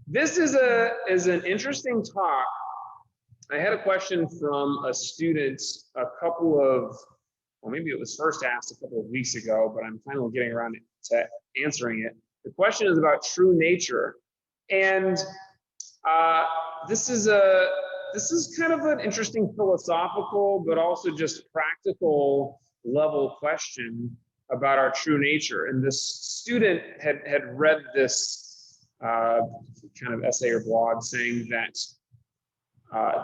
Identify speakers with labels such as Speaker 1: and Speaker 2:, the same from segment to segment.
Speaker 1: This is an interesting talk. I had a question from a student a couple of, well, maybe it was first asked a couple of weeks ago, but I'm finally getting around to answering it. The question is about true nature, and uh, this is a this is kind of an interesting philosophical, but also just practical level question about our true nature. And this student had read this kind of essay or blog saying that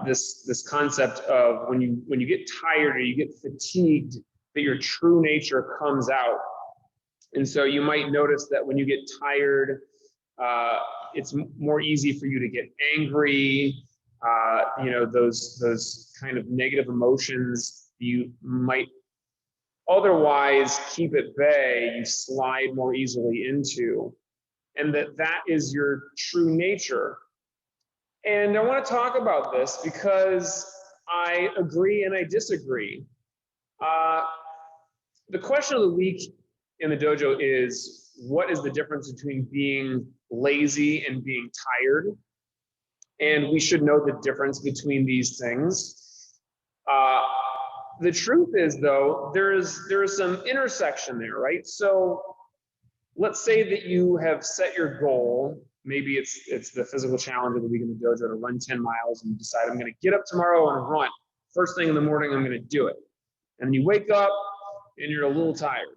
Speaker 1: this concept of when you get tired or you get fatigued, that your true nature comes out. And so you might notice that when you get tired, it's more easy for you to get angry. Those kind of negative emotions you might otherwise keep at bay, you slide more easily into, and that is your true nature. And I want to talk about this because I agree and I disagree. Uh, the question of the week in the dojo is, what is the difference between being lazy and being tired? And we should know the difference between these things. The truth is, though, there is some intersection there, right? So let's say that you have set your goal. Maybe it's the physical challenge of the week in the dojo to run 10 miles, and you decide, I'm going to get up tomorrow and run. First thing in the morning, I'm going to do it. And you wake up and you're a little tired.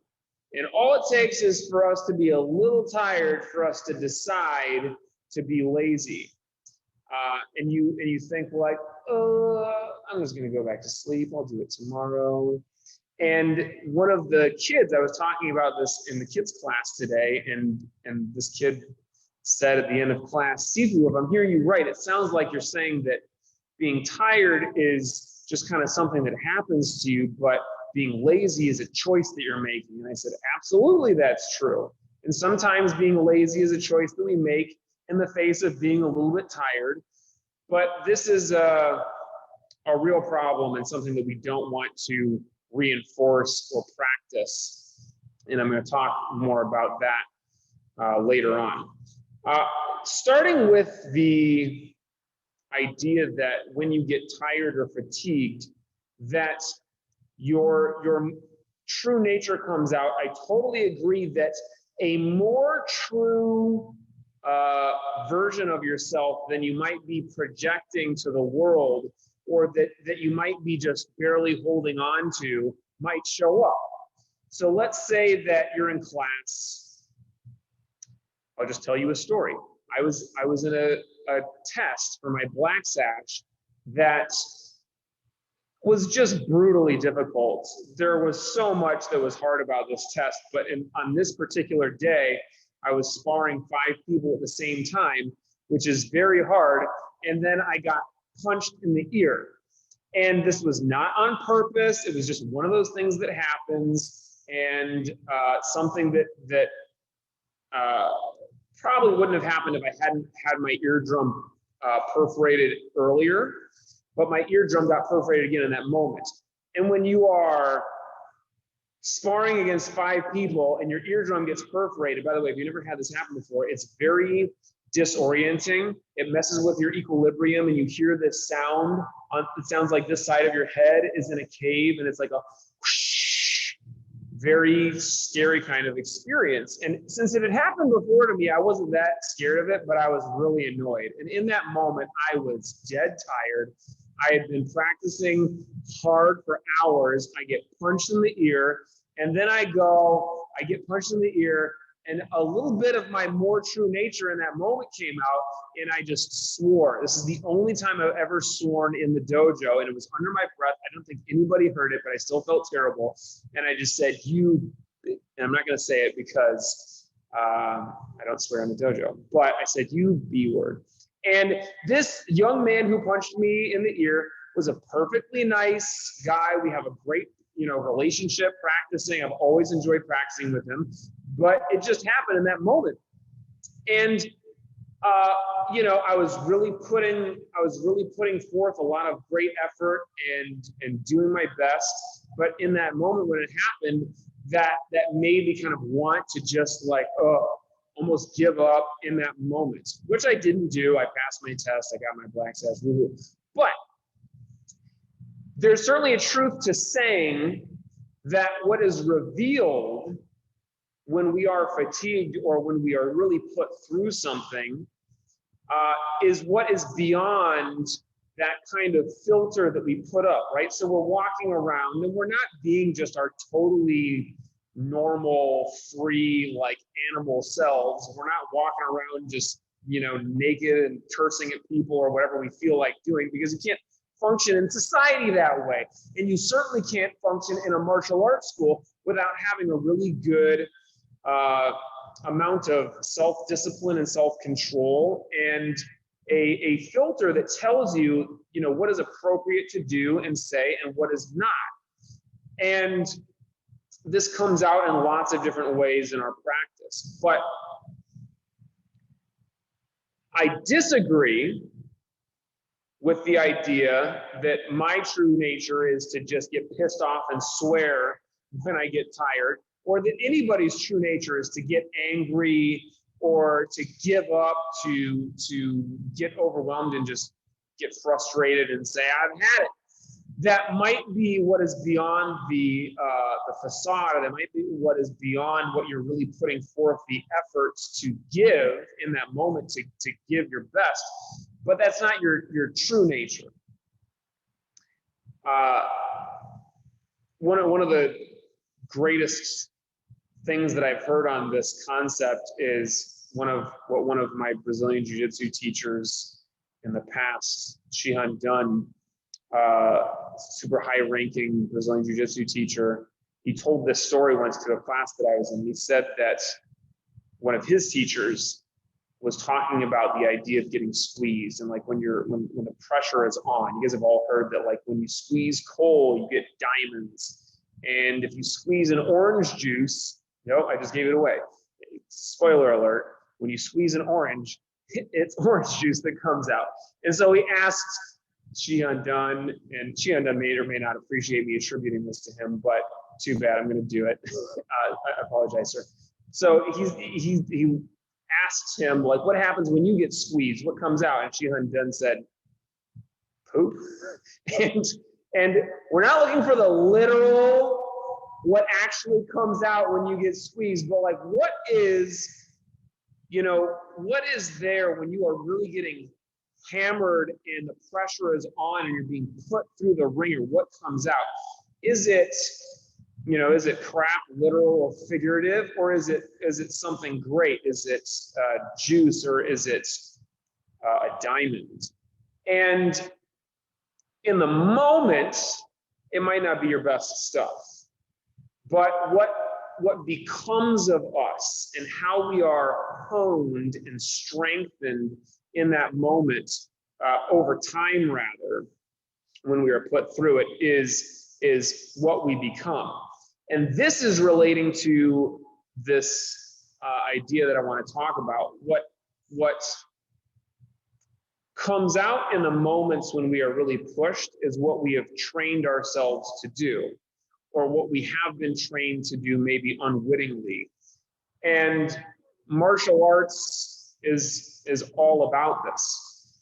Speaker 1: And all it takes is for us to be a little tired for us to decide to be lazy. And you think like, I'm just going to go back to sleep. I'll do it tomorrow. And one of the kids, I was talking about this in the kids class today, and this kid said at the end of class, Sifu, if I'm hearing you right, it sounds like you're saying that being tired is just kind of something that happens to you, but being lazy is a choice that you're making. And I said, absolutely, that's true. And sometimes being lazy is a choice that we make in the face of being a little bit tired. But this is a real problem and something that we don't want to reinforce or practice. And I'm going to talk more about that later on. Starting with the idea that when you get tired or fatigued, that your true nature comes out. I totally agree that a more true version of yourself than you might be projecting to the world, or that you might be just barely holding on to, might show up. So let's say that you're in class. I'll just tell you a story. I was in a test for my black sash that was just brutally difficult. There was so much that was hard about this test, but on this particular day, I was sparring 5 people at the same time, which is very hard. And then I got punched in the ear. And this was not on purpose. It was just one of those things that happens, and something that probably wouldn't have happened if I hadn't had my eardrum perforated earlier. But my eardrum got perforated again in that moment. And when you are sparring against 5 people and your eardrum gets perforated, by the way, if you never had this happen before, it's very disorienting. It messes with your equilibrium, and you hear this sound. It sounds like this side of your head is in a cave, and it's like a whoosh, very scary kind of experience. And since it had happened before to me, I wasn't that scared of it, but I was really annoyed. And in that moment, I was dead tired. I had been practicing hard for hours. I get punched in the ear, and then I get punched in the ear, and a little bit of my more true nature in that moment came out, and I just swore. This is the only time I've ever sworn in the dojo, and it was under my breath. I don't think anybody heard it, but I still felt terrible. And I just said, you, and I'm not going to say it because I don't swear in the dojo, but I said, you B word. And this young man who punched me in the ear was a perfectly nice guy. We have a great, relationship practicing. I've always enjoyed practicing with him, but it just happened in that moment. And I was really putting forth a lot of great effort and doing my best. But in that moment when it happened, that made me kind of want to just like, almost give up in that moment, which I didn't do. I passed my test, I got my black sash, but there's certainly a truth to saying that what is revealed when we are fatigued or when we are really put through something is what is beyond that kind of filter that we put up, right? So we're walking around and we're not being just our totally normal, free, like animal selves. We're not walking around just, naked and cursing at people or whatever we feel like doing, because you can't function in society that way. And you certainly can't function in a martial arts school without having a really good amount of self-discipline and self-control, and a filter that tells you, what is appropriate to do and say and what is not. And this comes out in lots of different ways in our practice. But I disagree with the idea that my true nature is to just get pissed off and swear when I get tired, or that anybody's true nature is to get angry or to give up, to get overwhelmed and just get frustrated and say, I've had it. That might be what is beyond the facade, or that might be what is beyond what you're really putting forth the efforts to give in that moment, to give your best. But that's not your true nature. One of the greatest things that I've heard on this concept is one of my Brazilian Jiu-Jitsu teachers in the past, Shihan Dunn, super high-ranking Brazilian Jiu-Jitsu teacher. He told this story once to a class that I was in. He said that one of his teachers was talking about the idea of getting squeezed, and like when the pressure is on. You guys have all heard that, like, when you squeeze coal, you get diamonds, and if you squeeze an orange juice, I just gave it away. Spoiler alert: when you squeeze an orange, it's orange juice that comes out. And so he asked Shihan Dunn, and Shihan Dunn may or may not appreciate me attributing this to him, but too bad, I'm going to do it. I apologize, sir. So he asked him, like, what happens when you get squeezed? What comes out? And Shihan Dunn said, poop. And we're not looking for the literal, what actually comes out when you get squeezed, but like, what is there when you are really getting hammered and the pressure is on and you're being put through the ringer? What comes out? Is it crap, literal or figurative, or is it something great? Is it juice, or is it a diamond? And in the moment, it might not be your best stuff, but what becomes of us and how we are honed and strengthened in that moment, over time rather, when we are put through it, is what we become. And this is relating to this idea that I want to talk about. What comes out in the moments when we are really pushed is what we have trained ourselves to do, or what we have been trained to do, maybe unwittingly. And martial arts is all about this.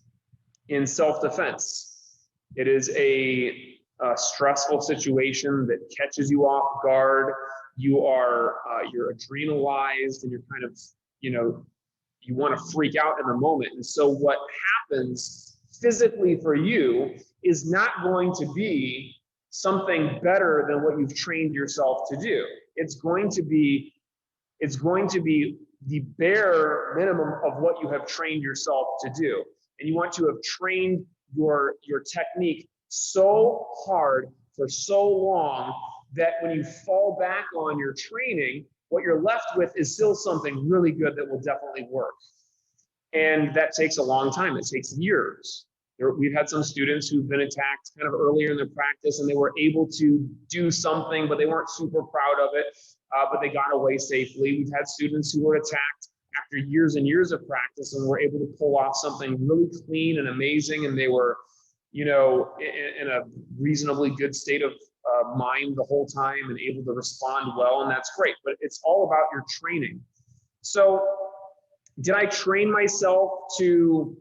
Speaker 1: In self-defense, it is a stressful situation that catches you off guard. You're adrenalized, and you're kind of, you want to freak out in the moment. And so what happens physically for you is not going to be something better than what you've trained yourself to do. It's going to be the bare minimum of what you have trained yourself to do. And you want to have trained your technique so hard for so long that when you fall back on your training, what you're left with is still something really good that will definitely work. And that takes a long time. It takes years. We've had some students who've been attacked kind of earlier in their practice, and they were able to do something, but they weren't super proud of it, but they got away safely. We've had students who were attacked after years and years of practice and were able to pull off something really clean and amazing, and they were, in a reasonably good state of mind the whole time and able to respond well, and that's great. But it's all about your training. So Did I train myself to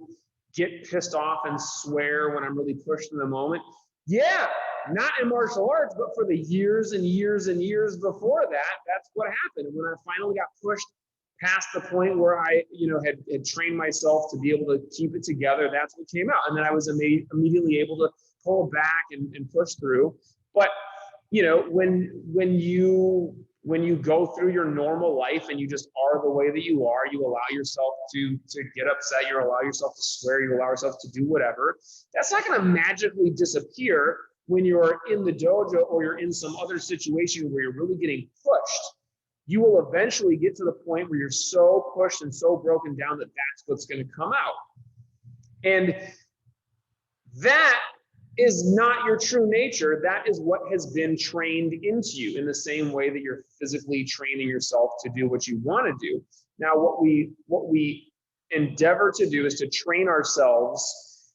Speaker 1: get pissed off and swear when I'm really pushed in the moment? Yeah, not in martial arts, but for the years and years and years before that, that's what happened. When I finally got pushed past the point where I, had trained myself to be able to keep it together, that's what came out. And then I was immediately able to pull back and push through. But, when you go through your normal life and you just are the way that you are, you allow yourself to get upset, you allow yourself to swear, you allow yourself to do whatever, that's not going to magically disappear when you're in the dojo or you're in some other situation where you're really getting pushed. You will eventually get to the point where you're so pushed and so broken down that that's what's going to come out. And that is not your true nature. That is what has been trained into you, in the same way that you're physically training yourself to do what you want to do. Now, what we endeavor to do is to train ourselves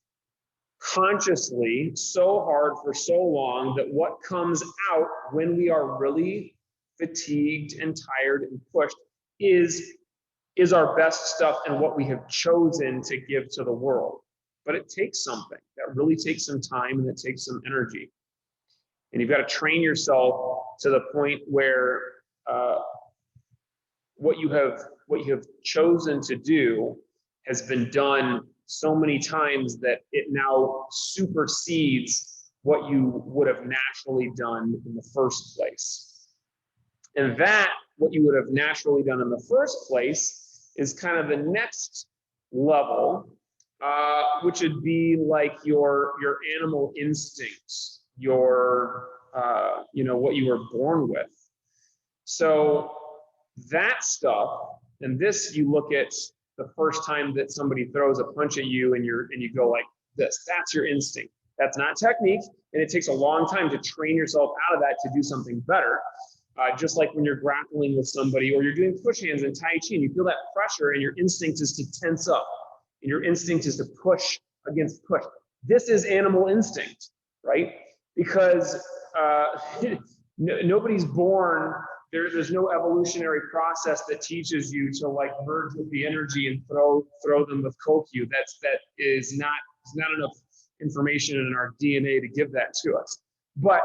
Speaker 1: consciously so hard for so long that what comes out when we are really fatigued and tired and pushed is our best stuff and what we have chosen to give to the world. But it takes something. That really takes some time, and it takes some energy. And you've got to train yourself to the point where what you have chosen to do has been done so many times that it now supersedes what you would have naturally done in the first place. And that, what you would have naturally done in the first place, is kind of the next level, which would be like your animal instincts, your what you were born with. So that stuff, and this, you look at the first time that somebody throws a punch at you and you go like this, that's your instinct. That's not technique, and it takes a long time to train yourself out of that to do something better. Just like when you're grappling with somebody or you're doing push hands in Tai Chi, and you feel that pressure and your instinct is to tense up. And your instinct is to push against push. This is animal instinct, right? Because nobody's born, there's no evolutionary process that teaches you to like merge with the energy and throw them with Kokyu. That is not enough information in our DNA to give that to us. But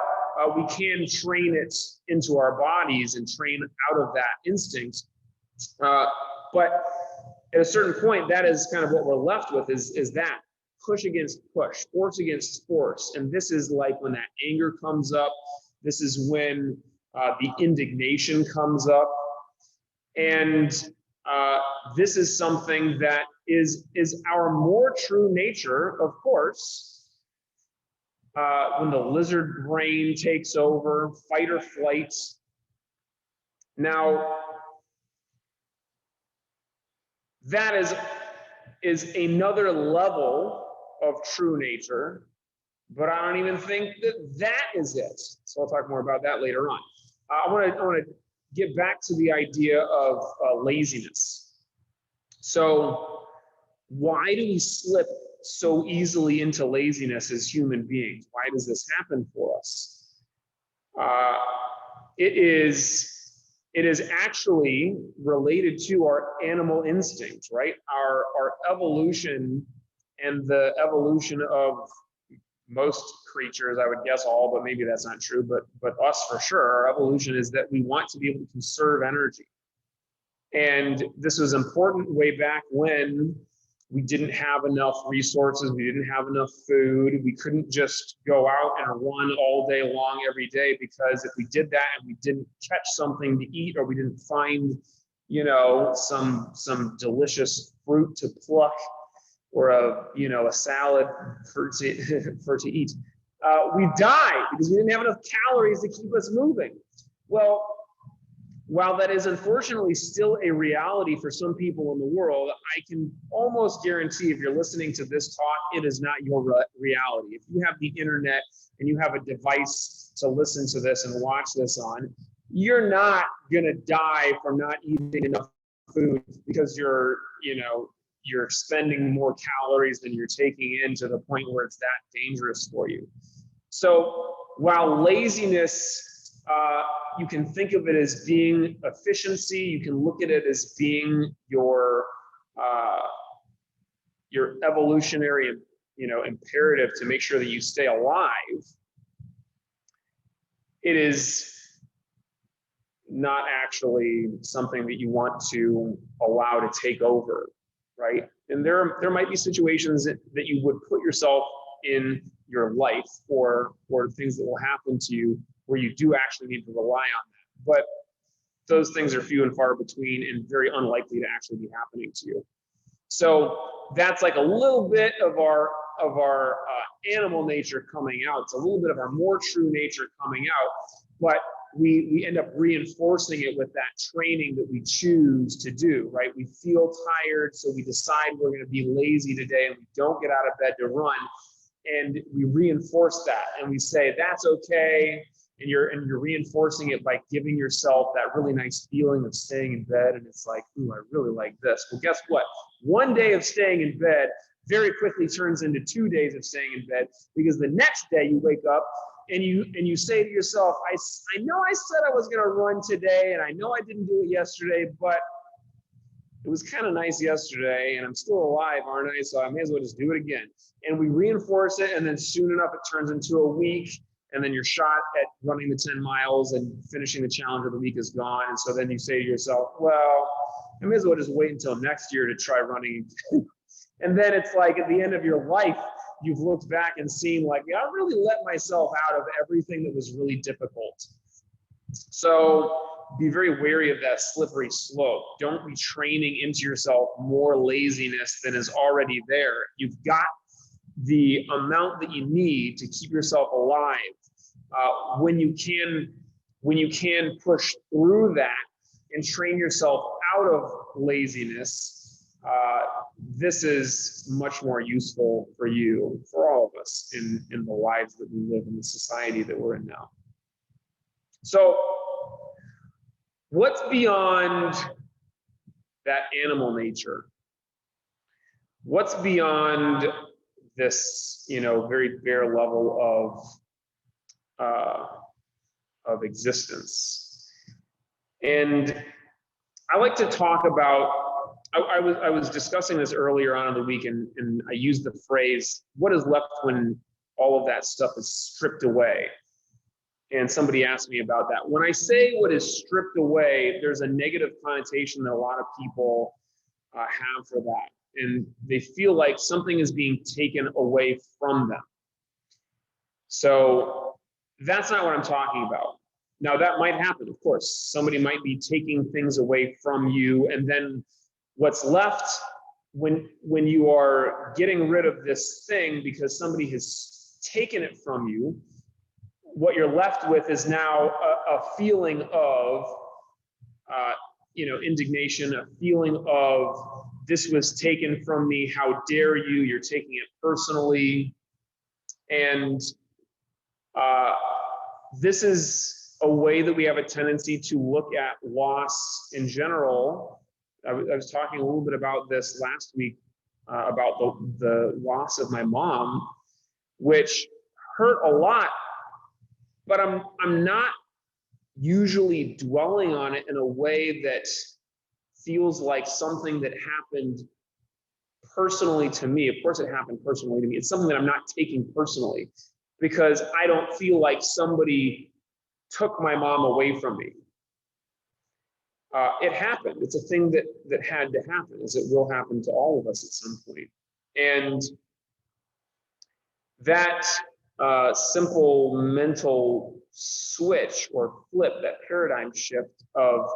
Speaker 1: we can train it into our bodies and train out of that instinct. But at a certain point, that is kind of what we're left with is that push against push, force against force. And this is like when that anger comes up. This is when the indignation comes up. And this is something that is our more true nature, of course. When the lizard brain takes over, fight or flight. Now, that is another level of true nature, but I don't even think that is it. So I'll talk more about that later on. I want to get back to the idea of laziness. So why do we slip so easily into laziness as human beings? Why does this happen for us? It is actually related to our animal instincts, right? Our evolution and the evolution of most creatures, I would guess all, but maybe that's not true, but us for sure, our evolution is that we want to be able to conserve energy. And this was important way back when we didn't have enough resources, we didn't have enough food, we couldn't just go out and run all day long every day, because if we did that and we didn't catch something to eat, or we didn't find, some delicious fruit to pluck, or a salad for to eat, we died because we didn't have enough calories to keep us moving. Well, while that is unfortunately still a reality for some people in the world, I can almost guarantee if you're listening to this talk, it is not your reality. If you have the internet and you have a device to listen to this and watch this on, you're not going to die from not eating enough food because you're spending more calories than you're taking in, to the point where it's that dangerous for you. So while laziness, you can think of it as being efficiency, you can look at it as being your your evolutionary, imperative to make sure that you stay alive, it is not actually something that you want to allow to take over, right? And there might be situations that you would put yourself in your life or things that will happen to you where you do actually need to rely on that. But those things are few and far between and very unlikely to actually be happening to you. So that's like a little bit of our animal nature coming out. It's a little bit of our more true nature coming out, but we end up reinforcing it with that training that we choose to do, right? We feel tired, so we decide we're going to be lazy today and we don't get out of bed to run. And we reinforce that and we say, that's okay. And you're reinforcing it by giving yourself that really nice feeling of staying in bed. And it's like, ooh, I really like this. Well, guess what? One day of staying in bed very quickly turns into 2 days of staying in bed, because the next day you wake up and you say to yourself, I know I said I was going to run today, and I know I didn't do it yesterday, but it was kind of nice yesterday, and I'm still alive, aren't I? So I may as well just do it again. And we reinforce it, and then soon enough, it turns into a week, and then your shot at running the 10 miles and finishing the challenge of the week is gone. And so then you say to yourself, well, I may as well just wait until next year to try running. And then it's like at the end of your life, you've looked back and seen like, yeah, I really let myself out of everything that was really difficult. So be very wary of that slippery slope. Don't be training into yourself more laziness than is already there. You've got the amount that you need to keep yourself alive. When you can push through that and train yourself out of laziness, this is much more useful for you, for all of us in the lives that we live in, the society that we're in now. So what's beyond that animal nature? What's beyond this, very bare level of existence? And I like to talk about, I was discussing this earlier on in the week, and I used the phrase, what is left when all of that stuff is stripped away? And somebody asked me about that. When I say what is stripped away, there's a negative connotation that a lot of people have for that. And they feel like something is being taken away from them. So that's not what I'm talking about. Now, that might happen, of course. Somebody might be taking things away from you, and then what's left when you are getting rid of this thing because somebody has taken it from you, what you're left with is now a feeling of indignation, a feeling of, this was taken from me, how dare you, you're taking it personally. And this is a way that we have a tendency to look at loss in general. I was talking a little bit about this last week, about the loss of my mom, which hurt a lot, but I'm not usually dwelling on it in a way that feels like something that happened personally to me. Of course, it happened personally to me. It's something that I'm not taking personally, because I don't feel like somebody took my mom away from me. It happened. It's a thing that had to happen, as it will happen to all of us at some point. And that simple mental switch or flip, that paradigm shift of,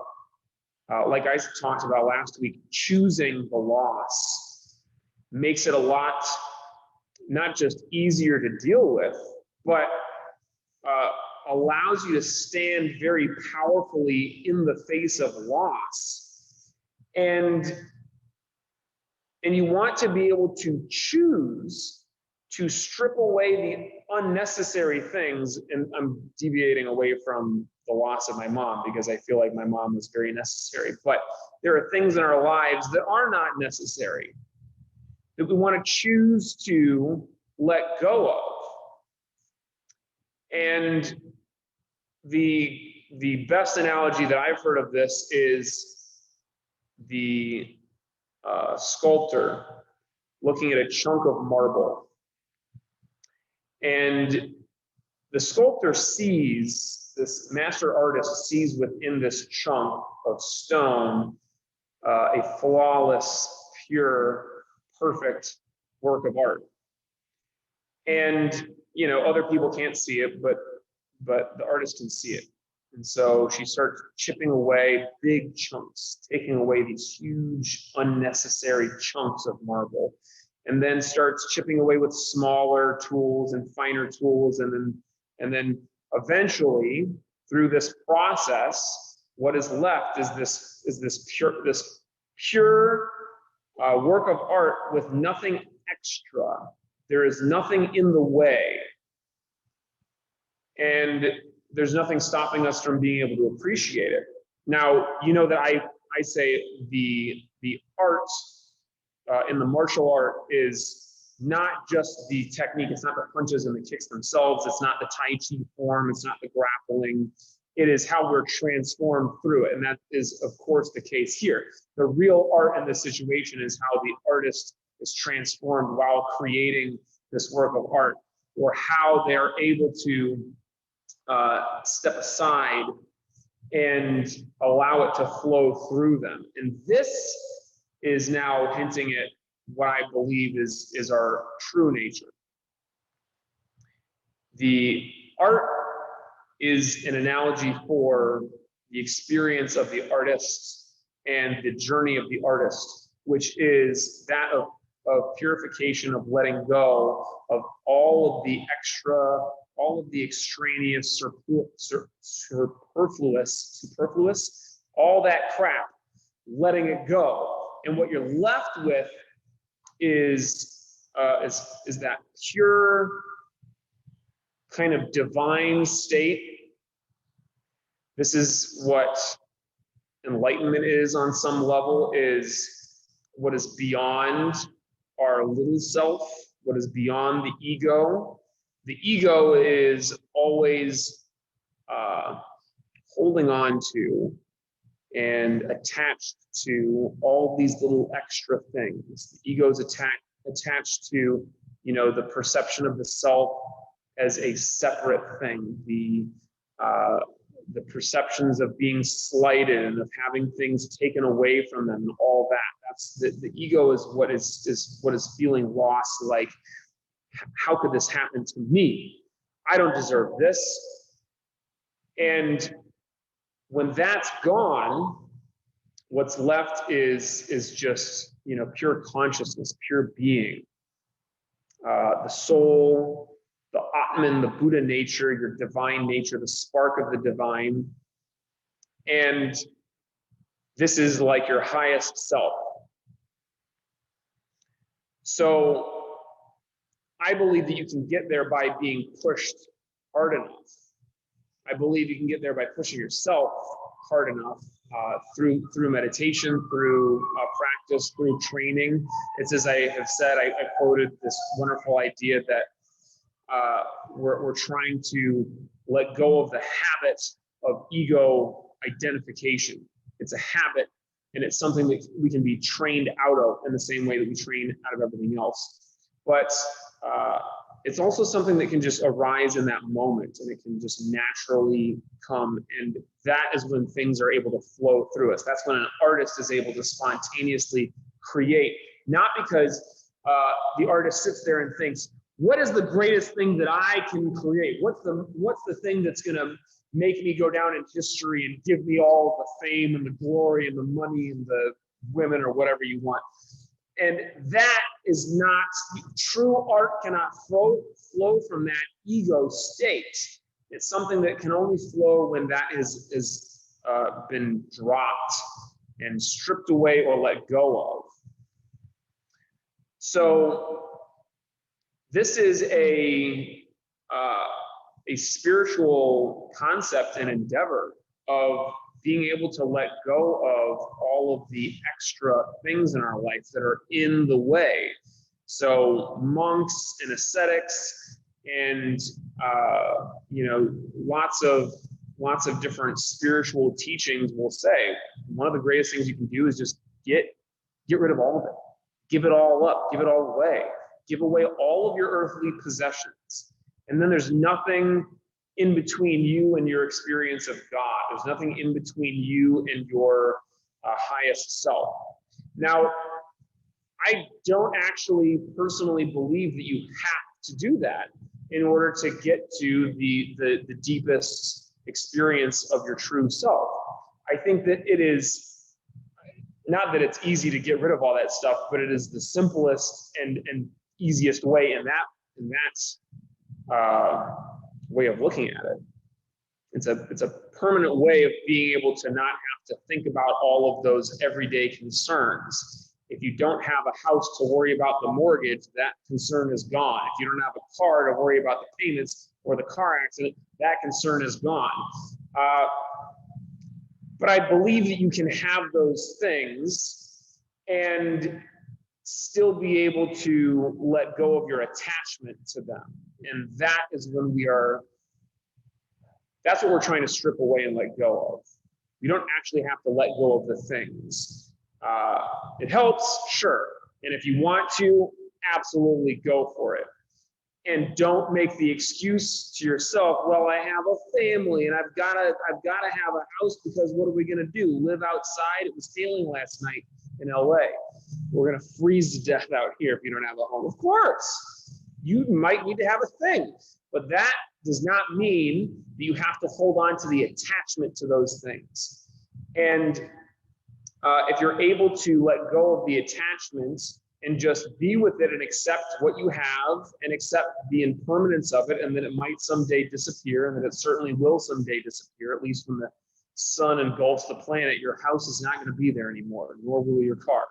Speaker 1: like I talked about last week, choosing the loss, makes it a lot, not just easier to deal with, but allows you to stand very powerfully in the face of loss. And you want to be able to choose to strip away the unnecessary things. And I'm deviating away from the loss of my mom, because I feel like my mom was very necessary. But there are things in our lives that are not necessary, that we want to choose to let go of. And the best analogy that I've heard of this is the sculptor looking at a chunk of marble. And the sculptor sees, this master artist sees within this chunk of stone a flawless, pure, perfect work of art. And, you know, other people can't see it, but the artist can see it. And so she starts chipping away big chunks, taking away these huge, unnecessary chunks of marble, and then starts chipping away with smaller tools and finer tools. And then eventually, through this process, what is left is this pure work of art with nothing extra. There is nothing in the way. And there's nothing stopping us from being able to appreciate it. Now, you know that I say the art in the martial art is not just the technique. It's not the punches and the kicks themselves. It's not the Tai Chi form. It's not the grappling. It is how we're transformed through it. And that is, of course, the case here. The real art in this situation is how the artist is transformed while creating this work of art, or how they're able to step aside and allow it to flow through them. And this is now hinting at what I believe is our true nature. The art is an analogy for the experience of the artist and the journey of the artist, which is that of purification, of letting go of all of the extra, all of the extraneous, superfluous, all that crap, letting it go. And what you're left with is that pure kind of divine state. This is what enlightenment is on some level, is what is beyond our little self, what is beyond the ego. The ego is always holding on to and attached to all these little extra things. The ego is attached to, you know, the perception of the self as a separate thing, the perceptions of being slighted and of having things taken away from them, and all that. That's the ego is what is feeling lost. Like, how could this happen to me? I don't deserve this. And when that's gone, what's left is just, you know, pure consciousness, pure being, the soul, the Atman, the Buddha nature, your divine nature, the spark of the divine. And this is like your highest self. So I believe that you can get there by being pushed hard enough. I believe you can get there by pushing yourself hard enough, through meditation, through practice, through training. It's, as I have said, I quoted this wonderful idea that we're trying to let go of the habit of ego identification. It's a habit, and it's something that we can be trained out of in the same way that we train out of everything else. But it's also something that can just arise in that moment, and it can just naturally come. And that is when things are able to flow through us. That's when an artist is able to spontaneously create, not because the artist sits there and thinks, what is the greatest thing that I can create? What's the thing that's going to make me go down in history and give me all the fame and the glory and the money and the women, or whatever you want? And that is not, true art cannot flow from that ego state. It's something that can only flow when that is been dropped and stripped away or let go of. So this is a spiritual concept and endeavor of being able to let go of all of the extra things in our life that are in the way. So monks and ascetics and you know, lots of different spiritual teachings will say one of the greatest things you can do is just get Get rid of all of it. Give it all up. Give it all away. Give away all of your earthly possessions. And then there's nothing in between you and your experience of God. There's nothing in between you and your highest self. Now, I don't actually personally believe that you have to do that in order to get to the deepest experience of your true self. I think that it is not that it's easy to get rid of all that stuff, but it is the simplest and easiest way in that way of looking at it. It's a permanent way of being able to not have to think about all of those everyday concerns. If you don't have a house to worry about the mortgage, that concern is gone. If you don't have a car to worry about the payments or the car accident, that concern is gone. But I believe that you can have those things and still be able to let go of your attachment to them. And that is when that's what we're trying to strip away and let go of. You don't actually have to let go of the things. It helps, sure. And if you want to, absolutely go for it. And don't make the excuse to yourself, well, I have a family and I've got to have a house because what are we going to do? Live outside? It was hailing last night in LA. We're going to freeze to death out here if you don't have a home. Of course, you might need to have a thing, but that does not mean that you have to hold on to the attachment to those things. And if you're able to let go of the attachment and just be with it and accept what you have and accept the impermanence of it, and that it might someday disappear, and that it certainly will someday disappear, at least when the sun engulfs the planet, your house is not going to be there anymore, nor will your car.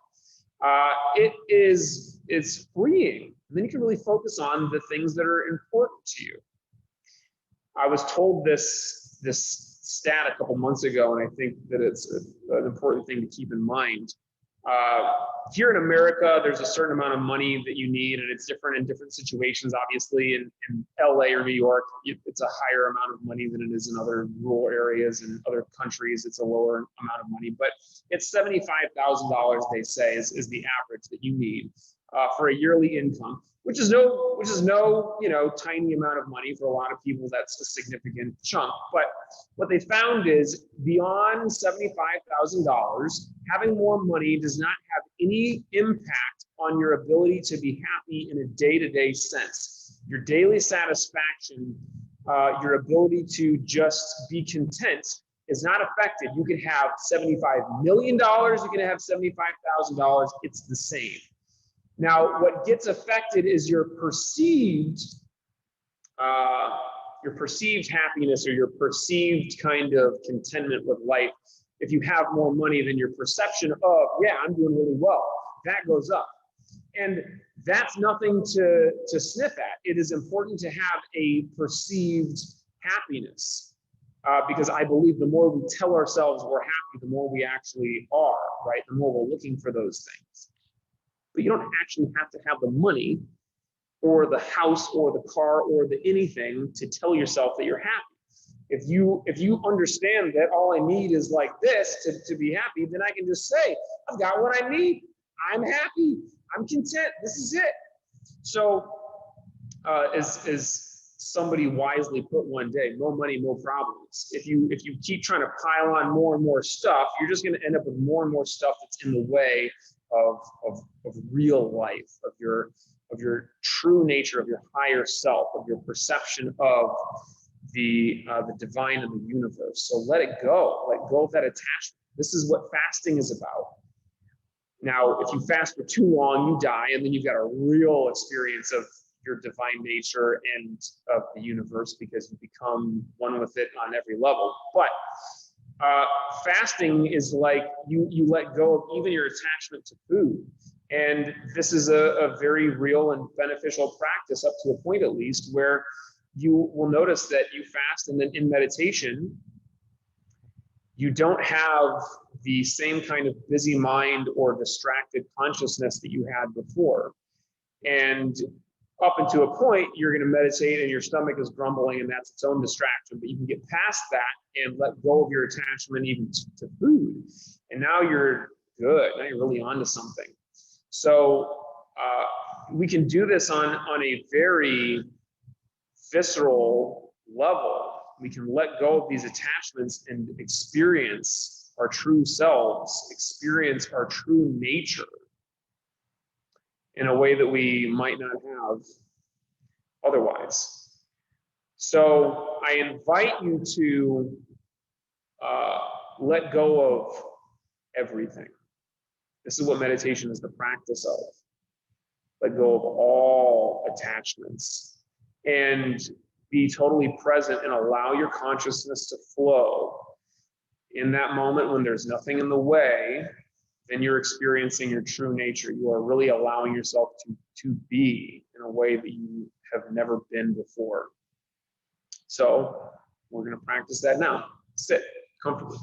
Speaker 1: It's freeing. And then you can really focus on the things that are important to you. I was told this stat a couple months ago, and I think that it's an important thing to keep in mind. Here in America, there's a certain amount of money that you need, and it's different in different situations. Obviously, in LA or New York, it's a higher amount of money than it is in other rural areas. In other countries, it's a lower amount of money. But it's $75,000, they say, is the average that you need for a yearly income, which is no tiny amount of money for a lot of people. That's a significant chunk. But what they found is beyond $75,000, having more money does not have any impact on your ability to be happy in a day-to-day sense. Your daily satisfaction, your ability to just be content is not affected. You can have $75 million, you can have $75,000, it's the same. Now, what gets affected is your perceived happiness or your perceived kind of contentment with life. If you have more money than your perception of, yeah, I'm doing really well, that goes up. And that's nothing to sniff at. It is important to have a perceived happiness because I believe the more we tell ourselves we're happy, the more we actually are, right? The more we're looking for those things. But you don't actually have to have the money or the house or the car or the anything to tell yourself that you're happy. If you understand that all I need is like this to be happy, then I can just say, I've got what I need. I'm happy. I'm content. This is it. So as somebody wisely put one day, no money, no problems. If you keep trying to pile on more and more stuff, you're just going to end up with more and more stuff that's in the way of real life, of your true nature, of your higher self, of your perception of the divine and the universe. So let it go. Let go of that attachment. This is what fasting is about. Now, if you fast for too long, you die, and then you've got a real experience of your divine nature and of the universe because you become one with it on every level. But fasting is like you let go of even your attachment to food. And this is a very real and beneficial practice up to a point, at least, where you will notice that you fast and then in meditation, you don't have the same kind of busy mind or distracted consciousness that you had before. And up until a point, you're going to meditate and your stomach is grumbling and that's its own distraction, but you can get past that and let go of your attachment even to food. And now you're good. Now you're really onto something. So we can do this on a very visceral level. We can let go of these attachments and experience our true selves, experience our true nature in a way that we might not have otherwise. So I invite you to let go of everything. This is what meditation is the practice of. Let go of all attachments and be totally present and allow your consciousness to flow. In that moment when there's nothing in the way, then you're experiencing your true nature. You are really allowing yourself to be in a way that you have never been before. So we're going to practice that now. Sit comfortably.